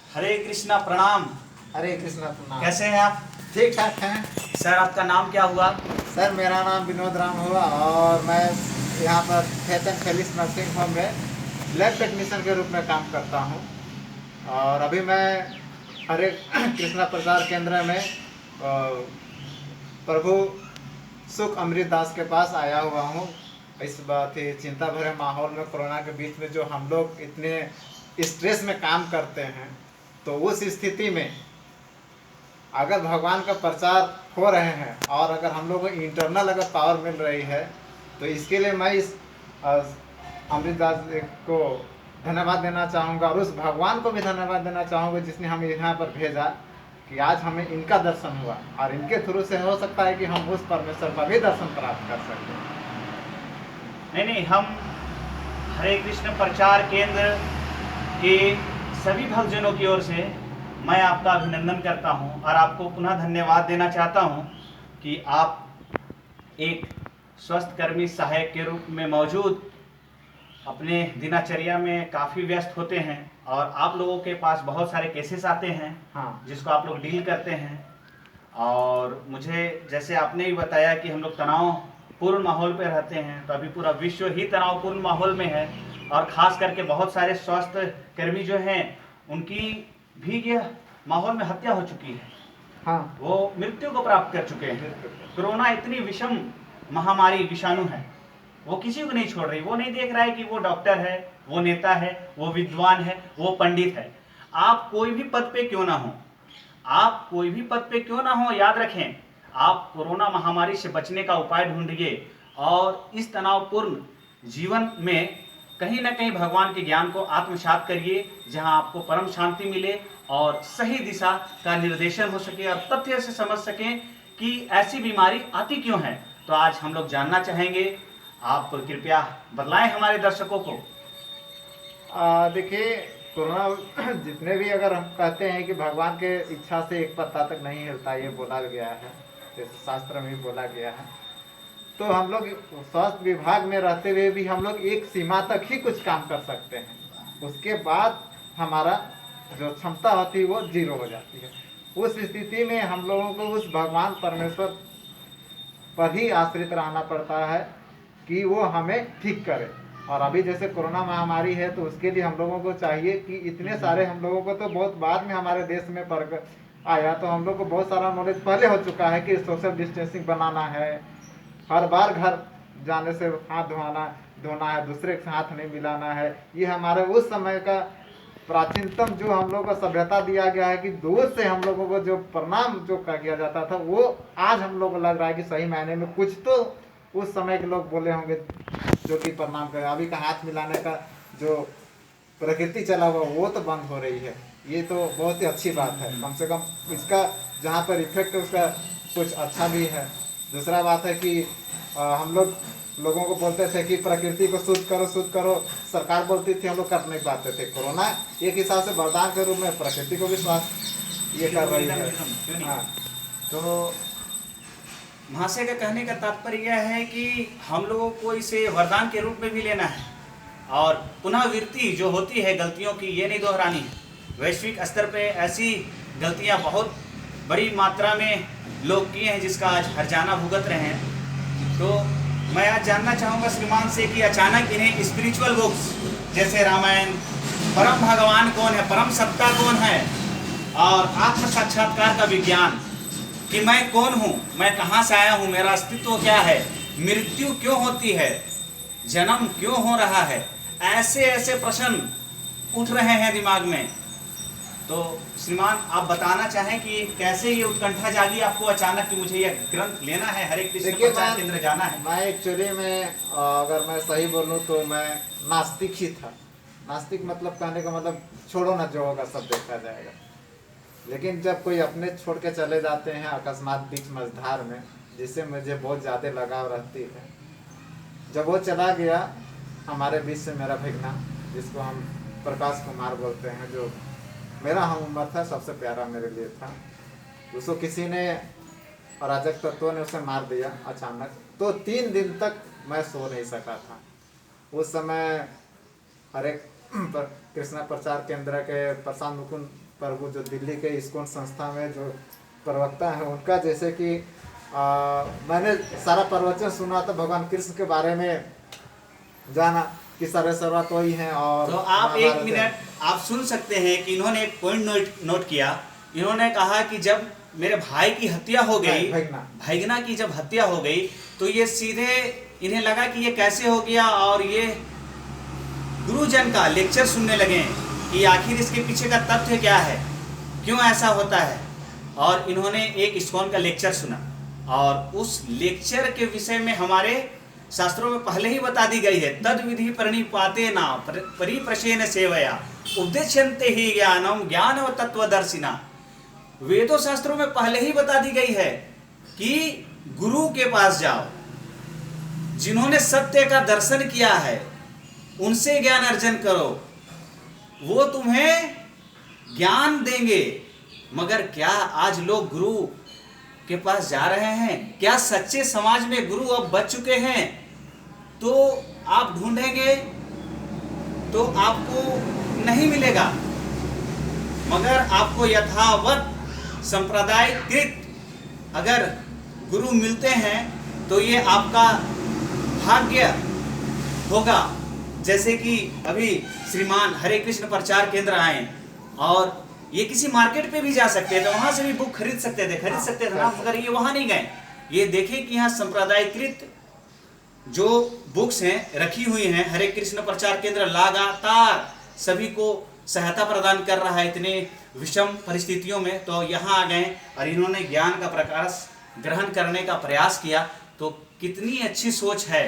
हरे कृष्णा, प्रणाम। हरे कृष्णा प्रणाम। कैसे हैं आप? ठीक ठाक हैं सर, आपका नाम क्या हुआ? सर। मेरा नाम विनोद राम हुआ और मैं यहाँ पर चेतन फेलिक्स नर्सिंग होम में लैब टेक्नीशियन के रूप में काम करता हूँ। और अभी मैं हरे कृष्णा प्रचार केंद्र में प्रभु सुख अमृत दास के पास आया हुआ हूँ। इस बात ही चिंता भरे माहौल में, कोरोना के बीच में जो हम लोग इतने स्ट्रेस में काम करते हैं, तो उस स्थिति में अगर भगवान का प्रचार हो रहे हैं और अगर हम लोगों को इंटरनल अगर पावर मिल रही है, तो इसके लिए मैं इस अमृतदास को धन्यवाद देना चाहूँगा और उस भगवान को भी धन्यवाद देना चाहूँगा जिसने हमें यहाँ पर भेजा कि आज हमें इनका दर्शन हुआ और इनके थ्रू से हो सकता है कि हम उस परमेश्वर का भी दर्शन प्राप्त कर सकें। नहीं, हम हरे कृष्ण प्रचार केंद्र के सभी भक्तजनों की ओर से मैं आपका अभिनंदन करता हूं और आपको पुनः धन्यवाद देना चाहता हूं कि आप एक स्वास्थ्यकर्मी सहायक के रूप में मौजूद अपने दिनचर्या में काफ़ी व्यस्त होते हैं और आप लोगों के पास बहुत सारे केसेस आते हैं। हाँ, जिसको आप लोग डील करते हैं। और मुझे जैसे आपने भी बताया कि हम लोग तनावपूर्ण माहौल पे रहते हैं, तो अभी पूरा विश्व ही तनावपूर्ण माहौल में है और ख़ास करके बहुत सारे स्वास्थ्य कर्मी जो हैं उनकी भी यह माहौल में हत्या हो चुकी है। हाँ, वो मृत्यु को प्राप्त कर चुके हैं। कोरोना इतनी विषम महामारी विषाणु है, वो किसी को नहीं छोड़ रही। वो नहीं देख रहा है कि वो डॉक्टर है, वो नेता है, वो विद्वान है, वो पंडित है। आप कोई भी पद पे क्यों ना हो, आप कोई भी पद पे क्यों ना हो, याद रखें, आप कोरोना महामारी से बचने का उपाय ढूंढिए और इस तनावपूर्ण जीवन में कहीं ना कहीं भगवान के ज्ञान को आत्मसात करिए, जहां आपको परम शांति मिले और सही दिशा का निर्देशन हो सके और तथ्य से समझ सकें कि ऐसी बीमारी आती क्यों है। तो आज हम लोग जानना चाहेंगे, आप कृपया बतलाएं हमारे दर्शकों को। देखिए, कोरोना जितने भी अगर हम कहते हैं कि भगवान के इच्छा से एक पत्ता तक नहीं हिलता, ये बोला गया है, जैसे शास्त्र में भी बोला गया है, तो हम लोग स्वास्थ्य विभाग में रहते हुए भी हम लोग एक सीमा तक ही कुछ काम कर सकते हैं। उसके बाद हमारा जो क्षमता होती है वो जीरो हो जाती है। उस स्थिति में हम लोगों को उस भगवान परमेश्वर पर ही आश्रित रहना पड़ता है कि वो हमें ठीक करे। और अभी जैसे कोरोना महामारी है, तो उसके लिए हम लोगों को चाहिए कि इतने सारे, हम लोगों को तो बहुत बाद में हमारे देश में पर आया, तो हम लोग को बहुत सारा नॉलेज पहले हो चुका है कि सोशल डिस्टेंसिंग बनाना है, हर बार घर जाने से हाथ धोना है, दूसरे के हाथ नहीं मिलाना है। ये हमारे उस समय का प्राचीनतम जो हम लोग को सभ्यता दिया गया है कि दूर से हम लोगों को जो प्रणाम जो किया जाता था, वो आज हम लोग को लग रहा है कि सही मायने में कुछ तो उस समय के लोग बोले होंगे जो कि प्रणाम करें। अभी का हाथ मिलाने का जो प्रकृति चला हुआ वो तो बंद हो रही है। ये तो बहुत ही अच्छी बात है, कम से कम इसका जहाँ पर इफेक्ट है उसका कुछ अच्छा भी है। दूसरा बात है कि हम लोगों को बोलते थे कि प्रकृति को शुद्ध करो शुद्ध करो, सरकार बोलती थी, हम लोग कर नहीं पाते थे। कोरोना एक हिसाब से वरदान के रूप में प्रकृति को भी स्वास्थ्य ये कर रही है। हाँ, तो महाशय का कहने का तात्पर्य यह है कि हम लोगों को इसे वरदान के रूप में भी लेना है और पुनरावृत्ति जो होती है गलतियों की, ये नहीं दोहरानी है। वैश्विक स्तर पे ऐसी गलतियां बहुत बड़ी मात्रा में लोग किए हैं जिसका आज हर्जाना भुगत रहे हैं। तो मैं आज जानना चाहूँगा श्रीमान से कि अचानक इन्हें स्पिरिचुअल बुक्स जैसे रामायण, परम भगवान कौन है, परम सत्ता कौन है और आत्म साक्षात्कार का विज्ञान कि मैं कौन हूँ, मैं कहाँ से आया हूँ, मेरा अस्तित्व क्या है, मृत्यु क्यों होती है, जन्म क्यों हो रहा है, ऐसे ऐसे प्रश्न उठ रहे हैं दिमाग में। तो श्रीमान आप बताना चाहें कि कैसे ये उत्कंठा जागी आपको अचानक कि मुझे ये ग्रंथ लेना है, हरे कृष्ण प्रचार केंद्र जाना है। मैं एक्चुअली में अगर मैं सही बोलूँ तो मैं नास्तिक ही था। नास्तिक मतलब कहने का मतलब छोड़ो ना, जो होगा सब देखा जाएगा। लेकिन जब कोई अपने छोड़ के चले जाते हैं अकस्मात बीच मझधार में, जिससे मुझे बहुत ज़्यादा लगाव रहती है, जब वो चला गया हमारे बीच से, मेरा भिगना जिसको हम प्रकाश कुमार बोलते हैं, जो मेरा हम उम्र था, सबसे प्यारा मेरे लिए था, उसको किसी ने अराजक तत्वों ने उसे मार दिया अचानक। तो 3 दिन तक मैं सो नहीं सका था। उस समय हरे कृष्णा प्रचार केंद्र के प्रशांत मुकुंद प्रभु जो दिल्ली के इस्कॉन संस्था में जो प्रवक्ता है, उनका जैसे कि मैंने सारा प्रवचन सुना तो भगवान कृष्ण के बारे में जाना कि सर्वेश्वर तो ही है। और तो आप एक मिनट आप सुन सकते हैं कि इन्होंने एक पॉइंट नोट किया। इन्होंने कहा कि जब मेरे भाई की हत्या हो गई, भाईगना की जब हत्या हो गई, तो ये सीधे इन्हें लगा कि ये कैसे हो गया, और ये गुरुजन का लेक्चर सुनने लगे कि आखिर इसके पीछे का तथ्य क्या है, क्यों ऐसा होता है। और इन्होंने एक इस्कॉन का लेक्चर सुना, और उस लेक्चर के विषय में हमारे शास्त्रों में पहले ही बता दी गई है, तद विधि प्रणिपाते ना परिप्रशेन सेवया उपदेशन्ते ही ज्ञानम ज्ञान व तत्वदर्शिना। वेदों शास्त्रों में पहले ही बता दी गई है कि गुरु के पास जाओ, जिन्होंने सत्य का दर्शन किया है उनसे ज्ञान अर्जन करो, वो तुम्हें ज्ञान देंगे। मगर क्या आज लोग गुरु के पास जा रहे हैं? क्या सच्चे समाज में गुरु अब बच चुके हैं? तो आप ढूंढेंगे तो आपको नहीं मिलेगा, मगर आपको यथावत संप्रदायकृत अगर गुरु मिलते हैं तो ये आपका भाग्य होगा। जैसे कि अभी श्रीमान हरे कृष्ण प्रचार केंद्र आए, और ये किसी मार्केट पे भी जा सकते थे, वहां से भी बुक खरीद सकते थे ना, मगर ये वहां नहीं गए। ये देखें कि यहाँ संप्रदायकृत जो बुक्स हैं रखी हुई हैं, हरे कृष्ण प्रचार केंद्र लगातार सभी को सहायता प्रदान कर रहा है इतने विषम परिस्थितियों में। तो यहाँ आ गए और इन्होंने ज्ञान का प्रकाश ग्रहण करने का प्रयास किया। तो कितनी अच्छी सोच है